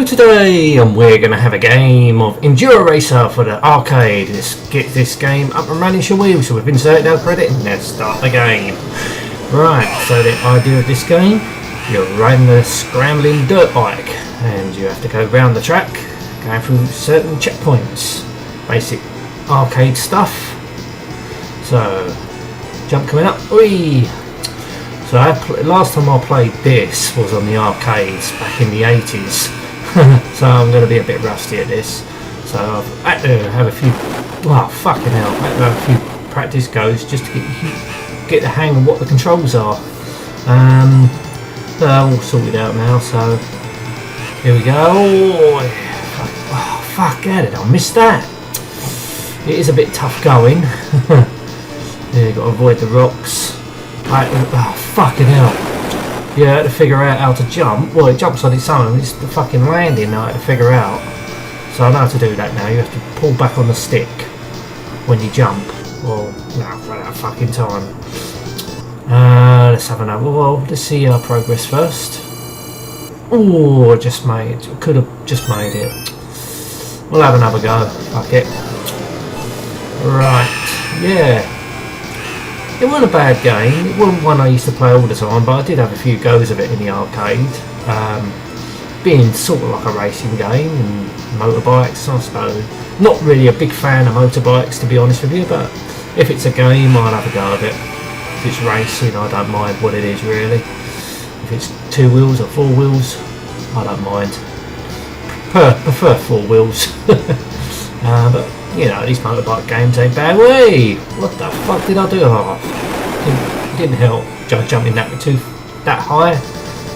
So today we're going to have a game of Enduro Racer for the arcade. Let's get this game up and running, shall we? So we've inserted our credit and let's start the game. Right, so the idea of this game, you're riding a scrambling dirt bike and you have to go round the track, going through certain checkpoints. Basic arcade stuff. So, jump coming up. Oi! So last time I played this was on the arcades back in the 80s. So I'm going to be a bit rusty at this. So I've had to have a few, well fucking hell, I had to have a few practice goes just to get the hang of what the controls are. They're all sorted out now, so here we go. Oh fuck, how did I miss that? It is a bit tough going. Yeah, you've got to avoid the rocks. Oh fucking hell. Yeah, I had to figure out how to jump. Well, it jumps on its own, it's the fucking landing I had to figure out. So I know how to do that now. You have to pull back on the stick when you jump. Well, no, run out of fucking time. Let's have another. Well, let's see our progress first. Oh, I just made it. Could have just made it. We'll have another go. Fuck it. Right, yeah. It wasn't a bad game. It wasn't one I used to play all the time, but I did have a few goes of it in the arcade. Being sort of like a racing game and motorbikes, I suppose. Not really a big fan of motorbikes, to be honest with you, but if it's a game, I'll have a go of it. If it's racing, I don't mind what it is really. If it's 2 wheels or 4 wheels, I don't mind. Prefer 4 wheels. But you know, these motorbike games ain't bad. Way, what the fuck did I do? Oh, didn't help jumping that high.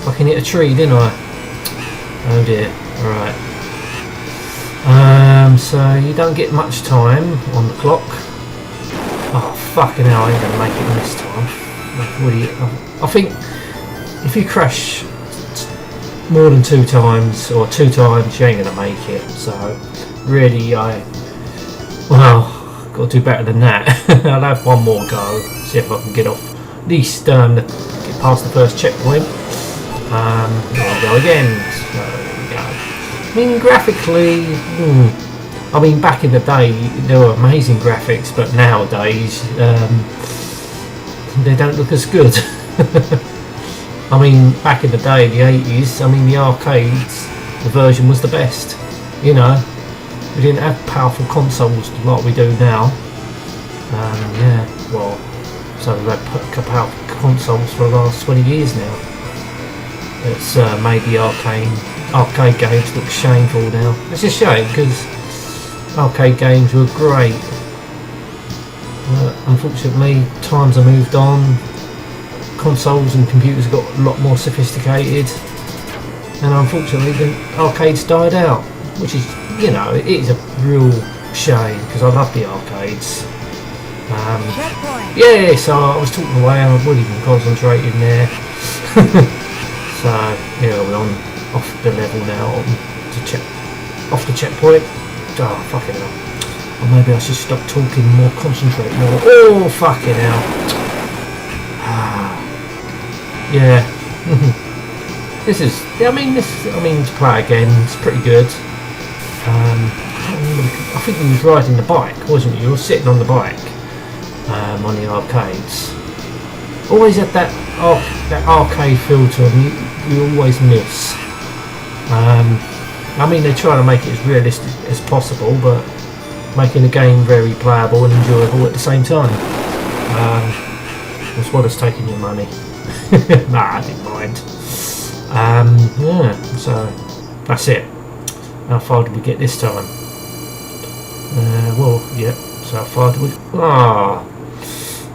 Fucking hit a tree, didn't I? Oh dear. Right. So you don't get much time on the clock. Oh fucking hell! I ain't gonna make it this time. I think if you crash more than 2 times or 2 times, you ain't gonna make it. So really, well, got to do better than that. I'll have one more go, see if I can get off, at least get past the first checkpoint. I'll go again. So there we go. I mean, graphically, I mean, back in the day there were amazing graphics, but nowadays they don't look as good. I mean, back in the day, the 80s, I mean, the arcades, the version was the best, you know. We didn't have powerful consoles like we do now. Yeah, well, so we've had powerful consoles for the last 20 years now. It's made the arcade games look shameful now. It's a shame because arcade games were great. Unfortunately, times have moved on. Consoles and computers got a lot more sophisticated, and unfortunately, the arcades died out, which is, you know, it is a real shame because I love the arcades. Yeah, so I was talking away, I wasn't even concentrating there. So yeah, we're on off the level now, off the checkpoint. Oh fucking hell! Or maybe I should stop talking more, concentrate more. Oh fucking hell! Yeah. This is. I mean, to play again, it's pretty good. I think you was riding the bike, wasn't you? You were sitting on the bike on the arcades. Always had that arcade feel to them. You always miss. I mean, they try to make it as realistic as possible, but making the game very playable and enjoyable at the same time. As well as taking your money. Nah, I didn't mind. Yeah, so that's it. How far did we get this time? Well, yeah, so how far did we...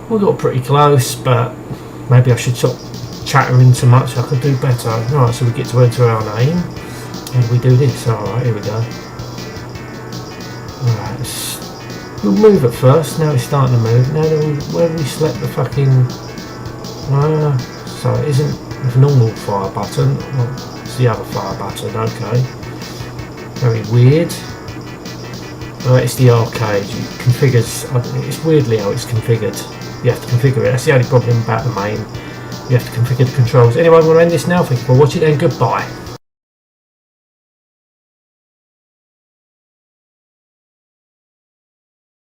we got pretty close, but maybe I should stop chattering so much. I could do better. Right, so we get to enter our name, and we do this. Alright, here we go. Alright, we'll move at first. Now it's starting to move. Now where we select the fucking... so it isn't the normal fire button. Well, it's the other fire button, okay. Very weird. It's the arcade. It's weirdly how it's configured. You have to configure it. That's the only problem about the main. You have to configure the controls. Anyway, I'm going to end this now. Thank you for watching and goodbye.